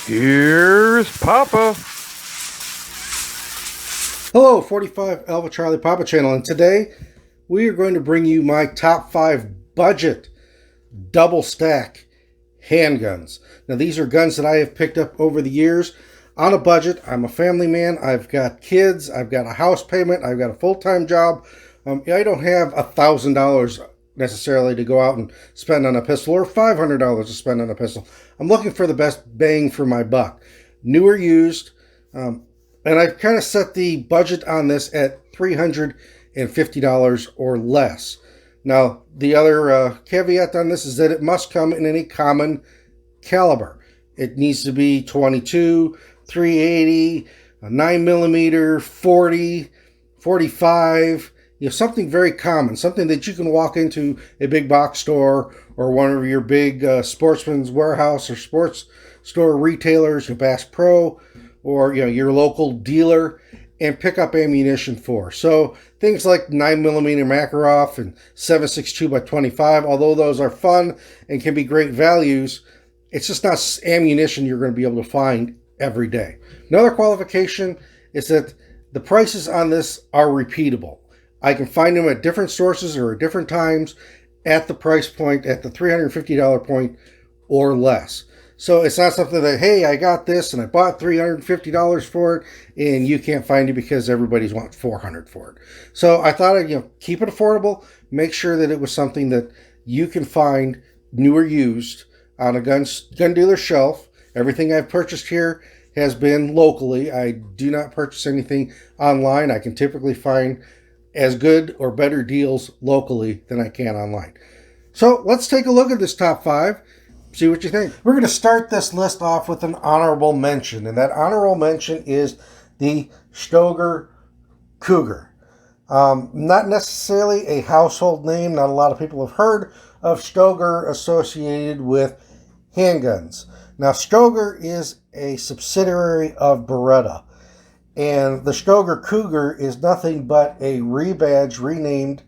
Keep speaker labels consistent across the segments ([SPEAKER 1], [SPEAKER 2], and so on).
[SPEAKER 1] Here's Papa.
[SPEAKER 2] Hello, 45 Alpha Charlie Papa channel, and today we are going to bring you my top 5 budget double stack handguns. Now, these are guns that I have picked up over the years on a budget. I'm a family man. I've got kids. I've got a house payment. I've got a full-time job. I don't have $1,000 necessarily to go out and spend on a pistol, or $500 to spend on a pistol. I'm looking for the best bang for my buck. New or used. And I've kind of set the budget on this at $350 or less. Now, the other caveat on this is that it must come in any common caliber. It needs to be 22, 380, 9mm, 40, 45, something very common, something that you can walk into a big box store or one of your big Sportsman's Warehouse or sports store retailers, Bass Pro, or your local dealer, and pick up ammunition for. So things like 9mm Makarov and 7.62 by 25, although those are fun and can be great values, it's just not ammunition you're going to be able to find every day. Another qualification is that the prices on this are repeatable. I can find them at different sources or at different times at the price point, at the $350 point or less. So it's not something that, hey, I got this and I bought $350 for it and you can't find it because everybody's want $400 for it. So I thought I'd keep it affordable, make sure that it was something that you can find new or used on a gun dealer shelf. Everything I've purchased here has been locally. I do not purchase anything online. I can typically find as good or better deals locally than I can online. So let's take a look at this top 5. See what you think. We're going to start this list off with an honorable mention, and that honorable mention is the Stoeger Cougar. Not necessarily a household name. Not a lot of people have heard of Stoeger associated with handguns. Now, Stoeger is a subsidiary of Beretta, and the Stoeger Cougar is nothing but a rebadged, renamed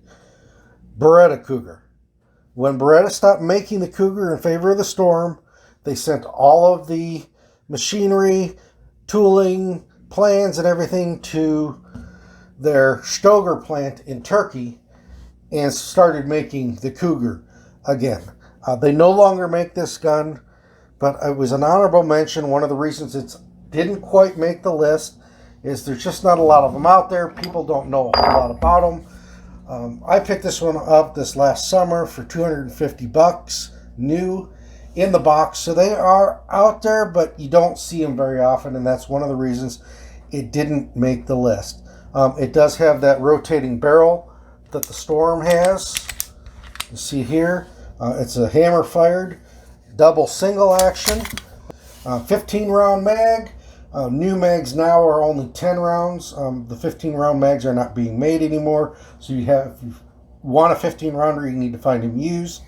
[SPEAKER 2] Beretta Cougar. When Beretta stopped making the Cougar in favor of the Storm, they sent all of the machinery, tooling, plans, and everything to their Stoeger plant in Turkey and started making the Cougar again. They no longer make this gun, but it was an honorable mention. One of the reasons it didn't quite make the list is there's just not a lot of them out there. People don't know a whole lot about them. I picked this one up this last summer for $250, new in the box. So they are out there, but you don't see them very often, and that's one of the reasons it didn't make the list. It does have that rotating barrel that the Storm has. You see here, it's a hammer-fired, double single action, 15-round mag. New mags now are only 10 rounds. The 15-round mags are not being made anymore. So if you want a 15-rounder, you need to find them used.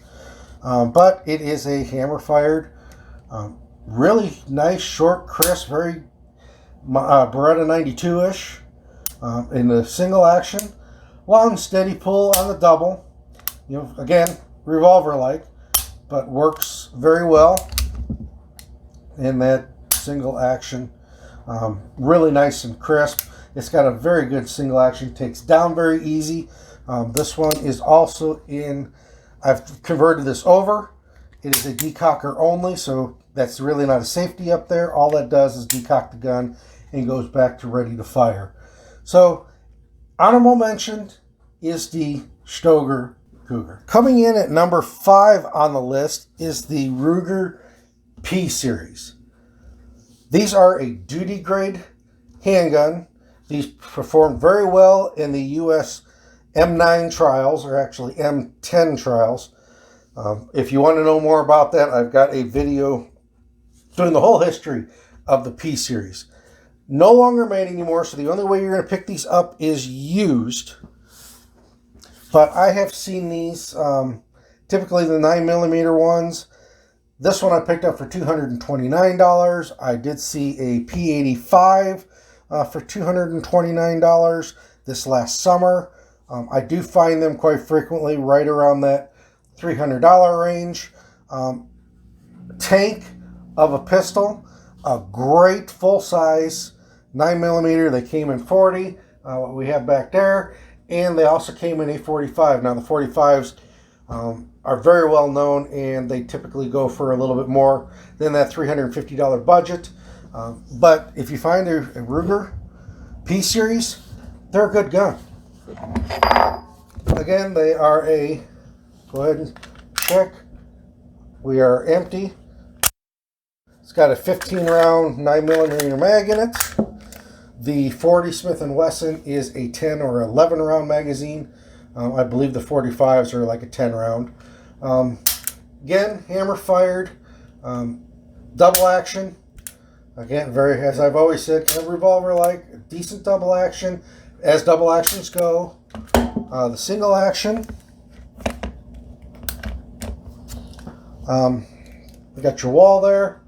[SPEAKER 2] But it is a hammer-fired, really nice, short, crisp, very Beretta 92-ish in the single action. Long, steady pull on the double. Again, revolver-like, but works very well in that single action. Really nice and crisp. It's got a very good single action. Takes down very easy. This one is also I've converted this over. It is a decocker only, so that's really not a safety up there. All that does is decock the gun and goes back to ready to fire. So, honorable mention is the Stoeger Cougar. Coming in at number 5 on the list is the Ruger P Series. These are a duty grade handgun. These performed very well in the U.S. M9 trials, or actually M10 trials. If you want to know more about that, I've got a video doing the whole history of the P Series. No longer made anymore, so the only way you're going to pick these up is used. But I have seen these, typically the 9mm ones. This one I picked up for $229. I did see a P85 for $229 this last summer. I do find them quite frequently right around that $300 range. Tank of a pistol. a great full-size 9mm. They came in 40, what we have back there, and they also came in a 45. Now the 45s are very well known, and they typically go for a little bit more than that $350 budget. But if you find a Ruger P-Series, they're a good gun. Again, they are a, go ahead and check, we are empty. It's got a 15-round 9mm mag in it. The 40 Smith & Wesson is a 10 or 11-round magazine. I believe the 45s are like a 10-round. Again, hammer fired, double action. Again, very, as I've always said, kind of revolver-like, decent double action, as double actions go. The single action. You got your wall there.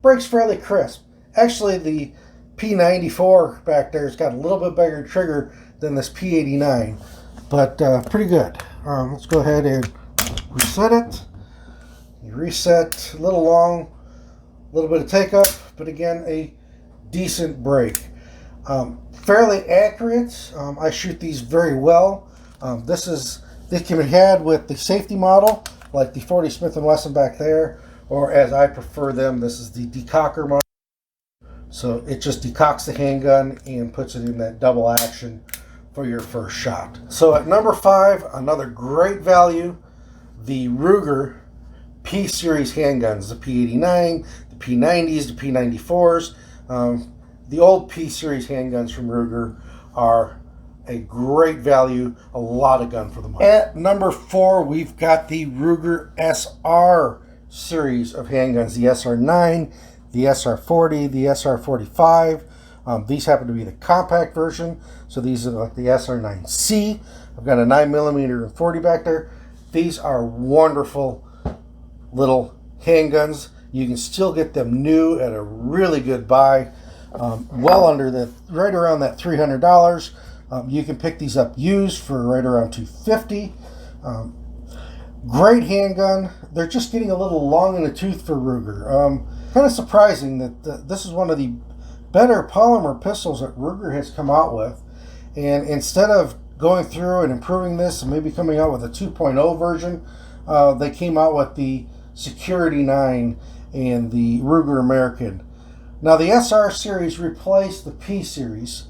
[SPEAKER 2] Breaks fairly crisp. Actually, the P94 back there has got a little bit bigger trigger than this P89, but pretty good. Let's go ahead and reset it. You reset, a little long, a little bit of take up, but again, a decent break. Fairly accurate. I shoot these very well. They can be had with the safety model, like the 40 Smith & Wesson back there, or as I prefer them, this is the decocker model. So it just decocks the handgun and puts it in that double action for your first shot. So at number 5, another great value, the Ruger P-Series handguns, the P89, the P90s, the P94s. The old P-Series handguns from Ruger are a great value, a lot of gun for the money. At number 4, we've got the Ruger SR series of handguns, the SR9, the SR40, the SR45. These happen to be the compact version, so these are like the SR9C. I've got a 9mm and 40 back there. These are wonderful little handguns. You can still get them new at a really good buy, well under that, right around that $300. You can pick these up used for right around $250. Great handgun. They're just getting a little long in the tooth for Ruger. Kind of surprising that this is one of the better polymer pistols that Ruger has come out with. And instead of going through and improving this and maybe coming out with a 2.0 version, they came out with the Security 9 and the Ruger American. Now the SR series replaced the P series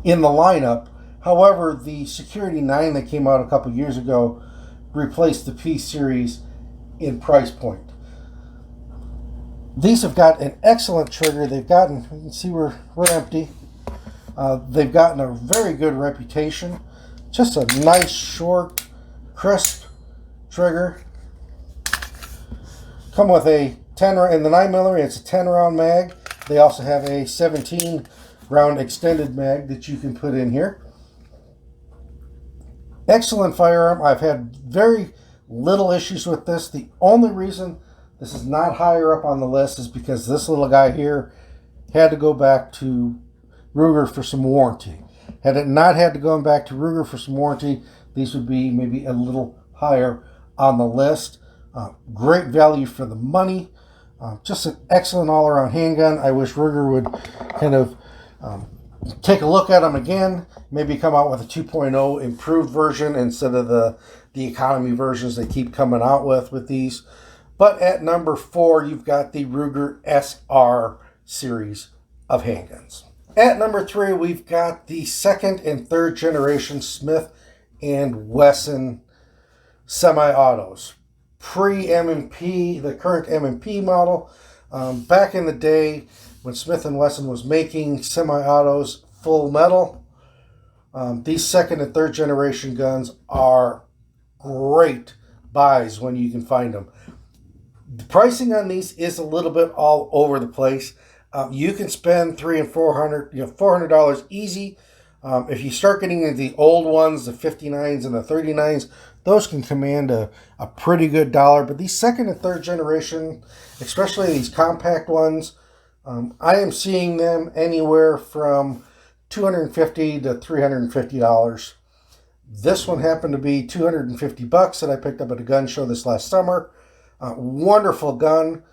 [SPEAKER 2] in the lineup. However, the Security 9 that came out a couple years ago replaced the P series in price point. These have got an excellent trigger. They've gotten, you can see we're empty. They've gotten a very good reputation. Just a nice, short, crisp trigger. Come with a 10 in the 9mm. It's a 10-round mag. They also have a 17-round extended mag that you can put in here. Excellent firearm. I've had very little issues with this. The only reason this is not higher up on the list is because this little guy here had to go back to Ruger for some warranty. Had it not had to go back to Ruger for some warranty, these would be maybe a little higher on the list. Great value for the money. Just an excellent all-around handgun. I wish Ruger would kind of take a look at them again. Maybe come out with a 2.0 improved version instead of the economy versions they keep coming out with these. But at number 4, you've got the Ruger SR series of handguns. At number 3, we've got the second and third generation Smith & Wesson semi-autos. Pre-M&P, the current M&P model. Back in the day when Smith & Wesson was making semi-autos full metal, these second and third generation guns are great buys when you can find them. The pricing on these is a little bit all over the place. You can spend $300 and $400 easy. If you start getting into the old ones, the 59s and the 39s, those can command a pretty good dollar. But these second and third generation, especially these compact ones, I am seeing them anywhere from $250 to $350. This one happened to be $250 that I picked up at a gun show this last summer. Wonderful gun.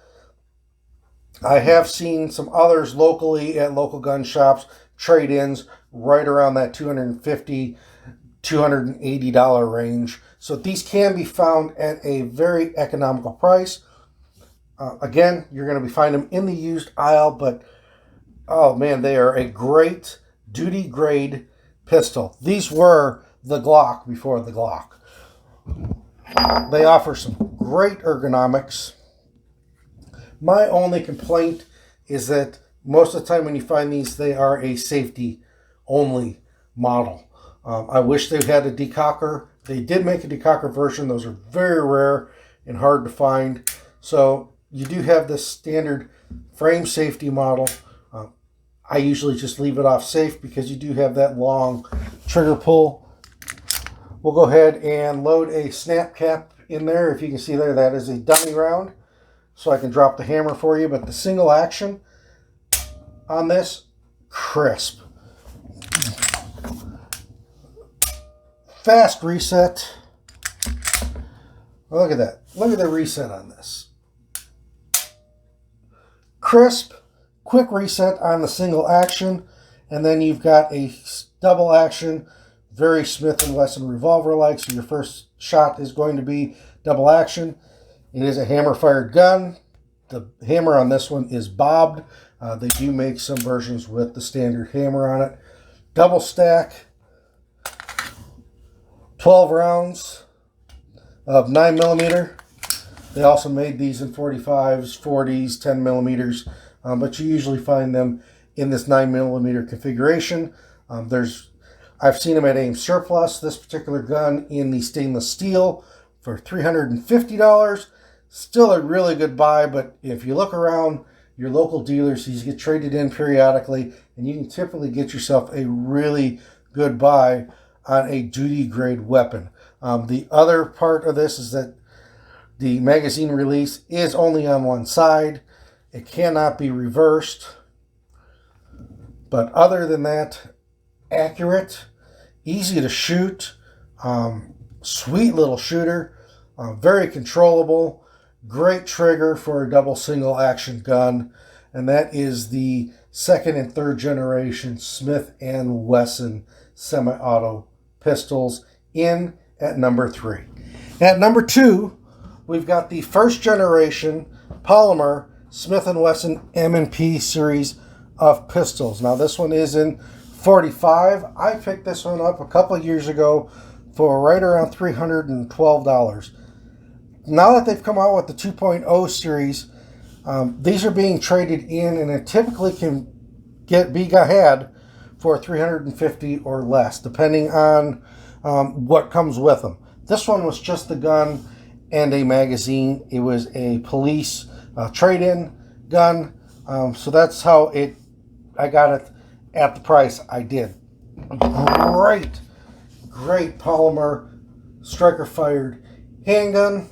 [SPEAKER 2] I have seen some others locally at local gun shops, trade-ins right around that $250, $280 range. So these can be found at a very economical price. Again, you're going to be finding them in the used aisle, but oh man, they are a great duty grade pistol. These were the Glock before the Glock. They offer some great ergonomics. My only complaint is that most of the time when you find these, they are a safety only model. I wish they had a decocker. They did make a decocker version. Those are very rare and hard to find. So you do have this standard frame safety model. I usually just leave it off safe because you do have that long trigger pull. We'll go ahead and load a snap cap in there. If you can see there, that is a dummy round. So I can drop the hammer for you, but the single action on this, crisp. Fast reset. Look at that. Look at the reset on this. Crisp, quick reset on the single action, and then you've got a double action, very Smith & Wesson revolver-like, so your first shot is going to be double action. It is a hammer-fired gun. The hammer on this one is bobbed. They do make some versions with the standard hammer on it. Double stack, 12 rounds of 9mm. They also made these in 45s, 40s, 10 millimeters, but you usually find them in this 9mm configuration. I've seen them at Aim Surplus, this particular gun in the stainless steel for $350. Still a really good buy, but if you look around your local dealers, these get traded in periodically, and you can typically get yourself a really good buy on a duty grade weapon. The other part of this is that the magazine release is only on one side. It cannot be reversed. But other than that, accurate, easy to shoot, sweet little shooter, very controllable, great trigger for a double single action gun, and that is the second and third generation Smith & Wesson semi-auto pistols in at number 3. At number 2, we've got the first generation polymer Smith & Wesson M&P series of pistols. Now this one is in 45. I picked this one up a couple of years ago for right around $312. Now that they've come out with the 2.0 series, these are being traded in, and it typically can be had for $350 or less, depending on what comes with them. This one was just the gun and a magazine. It was a police trade-in gun, so that's how I got it at the price I did. Great polymer striker-fired handgun.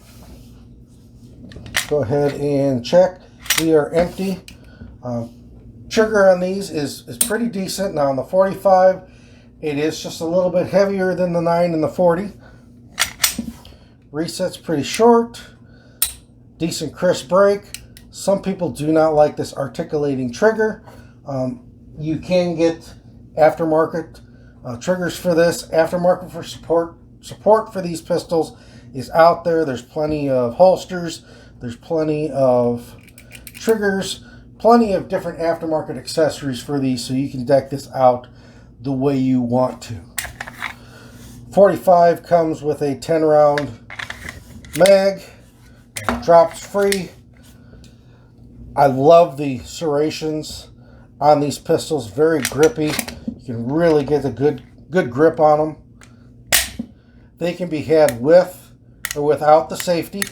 [SPEAKER 2] Go ahead and check. We are empty. Trigger on these is pretty decent. Now on the 45, it is just a little bit heavier than the 9 and the 40. Reset's pretty short. Decent crisp break. Some people do not like this articulating trigger. You can get aftermarket triggers for this. Aftermarket for support for these pistols is out there. There's plenty of holsters. There's plenty of triggers, plenty of different aftermarket accessories for these, so you can deck this out the way you want to. 45 comes with a 10-round mag, drops free. I love the serrations on these pistols, very grippy. You can really get a good grip on them. They can be had with or without the safety.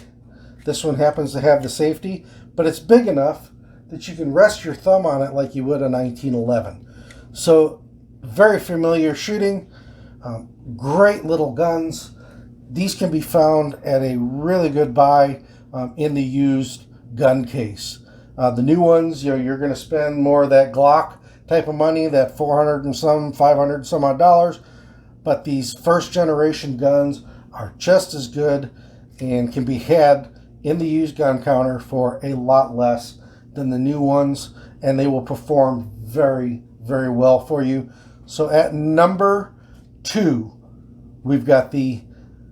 [SPEAKER 2] This one happens to have the safety, but it's big enough that you can rest your thumb on it like you would a 1911. So very familiar shooting, great little guns. These can be found at a really good buy in the used gun case. The new ones, you're going to spend more of that Glock type of money, that 400 and some, 500 and some odd dollars. But these first generation guns are just as good and can be had in the used gun counter for a lot less than the new ones, and they will perform very, very well for you. So at number 2, we've got the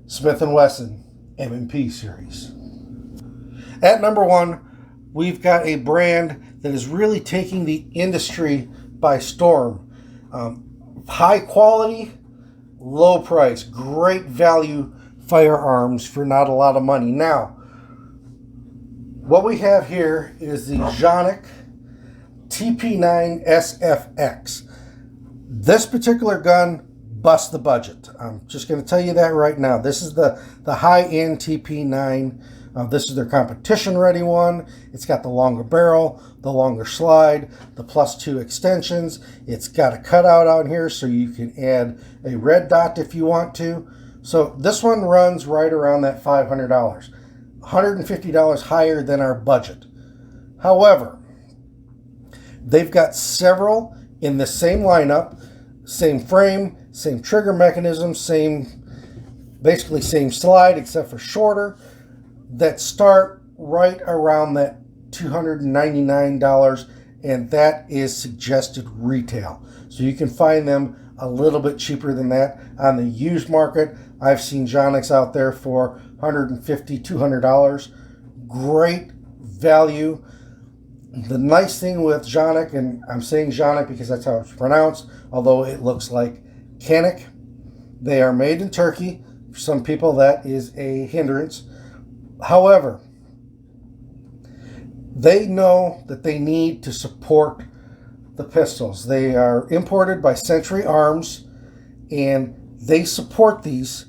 [SPEAKER 2] Smith & Wesson M&P series. At number 1, we've got a brand that is really taking the industry by storm. High quality, low price, great value firearms for not a lot of money. Now, what we have here is the Jonic TP9 SFX. This particular gun busts the budget. I'm just going to tell you that right now. This is the high-end TP9. This is their competition-ready one. It's got the longer barrel, the longer slide, the +2 extensions. It's got a cutout out here so you can add a red dot if you want to. So this one runs right around that $500. $150 higher than our budget. However, they've got several in the same lineup, same frame, same trigger mechanism, basically same slide except for shorter, that start right around that $299, and that is suggested retail. So you can find them a little bit cheaper than that on the used market. I've seen Jonics out there for $150, $200. Great value. The nice thing with Jonic, and I'm saying Jonic because that's how it's pronounced, although it looks like Canik. They are made in Turkey. For some people, that is a hindrance. However, they know that they need to support the pistols. They are imported by Century Arms, and they support these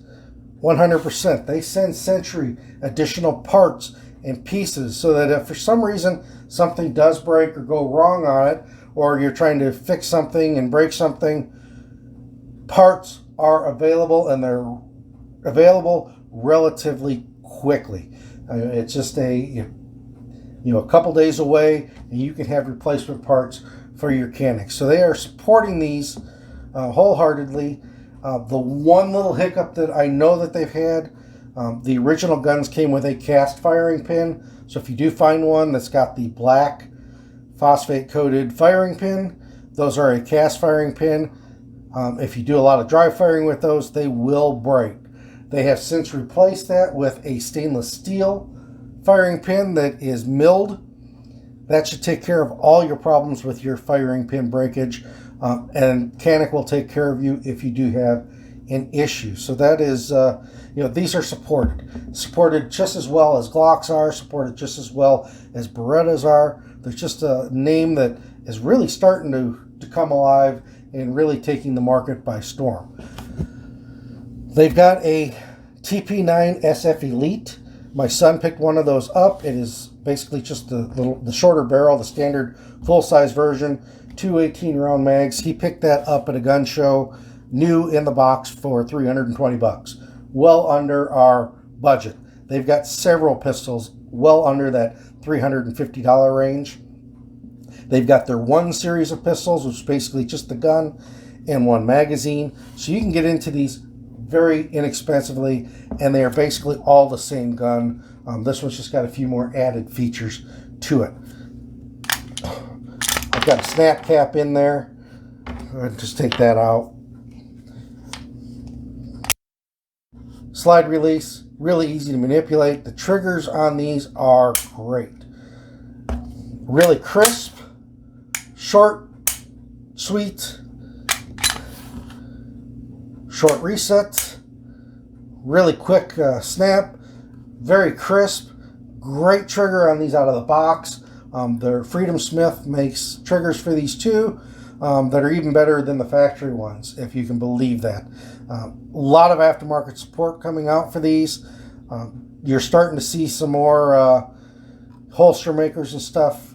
[SPEAKER 2] 100%. They send Century additional parts and pieces so that if for some reason something does break or go wrong on it, or you're trying to fix something and break something, parts are available, and they're available relatively quickly. It's just a couple days away, and you can have replacement parts for your Canik. So they are supporting these wholeheartedly. The one little hiccup that I know that they've had, the original guns came with a cast firing pin. So if you do find one that's got the black phosphate coated firing pin, those are a cast firing pin. If you do a lot of dry firing with those, they will break. They have since replaced that with a stainless steel firing pin that is milled. That should take care of all your problems with your firing pin breakage. And Canik will take care of you if you do have an issue. So that is, these are supported just as well as Glocks are, supported just as well as Berettas are. There's just a name that is really starting to come alive and really taking the market by storm. They've got a TP9 SF Elite. My son picked one of those up. It is basically just the shorter barrel, the standard full-size version, 2 18-round mags. He picked that up at a gun show, new in the box for $320. Well under our budget. They've got several pistols well under that $350 range. They've got their 1 series of pistols, which is basically just the gun and 1 magazine. So you can get into these very inexpensively, and they are basically all the same gun. This one's just got a few more added features to it. I've got a snap cap in there. I'll just take that out. Slide release, really easy to manipulate. The triggers on these are great. Really crisp, short, sweet, short reset, really quick snap, very crisp, great trigger on these out of the box. Their Freedom Smith makes triggers for these too that are even better than the factory ones, if you can believe that. A lot of aftermarket support coming out for these. You're starting to see some more holster makers and stuff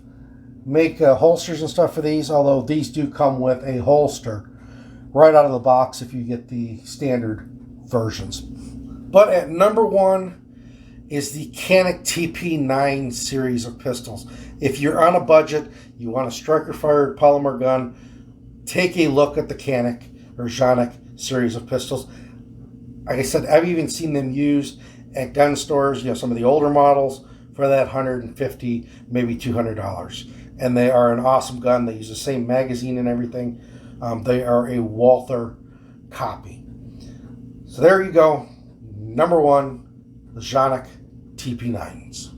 [SPEAKER 2] make holsters and stuff for these, although these do come with a holster right out of the box if you get the standard versions. But at number 1 is the Canik TP9 series of pistols. If you're on a budget, you want a striker-fired polymer gun, take a look at the Canik or Jonic series of pistols. Like I said, I've even seen them used at gun stores, some of the older models for that $150, maybe $200. And they are an awesome gun. They use the same magazine and everything. They are a Walther copy. So there you go. Number one, the Zhanok TP9s.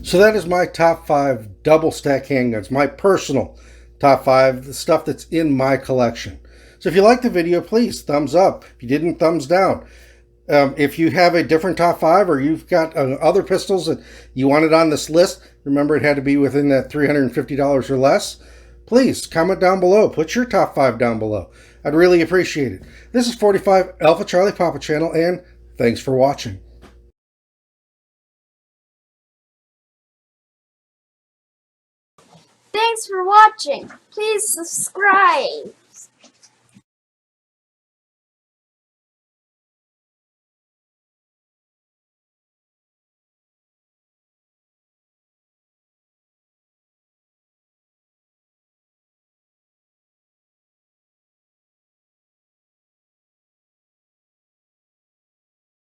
[SPEAKER 2] So that is my top 5 double stack handguns, my personal top 5, the stuff that's in my collection. So if you liked the video, please thumbs up. If you didn't, thumbs down. If you have a different top 5 or you've got other pistols that you wanted on this list, remember it had to be within that $350 or less. Please comment down below. Put your top 5 down below. I'd really appreciate it. This is 45 Alpha Charlie Papa Channel, and thanks for watching.
[SPEAKER 1] Thanks for watching. Please subscribe.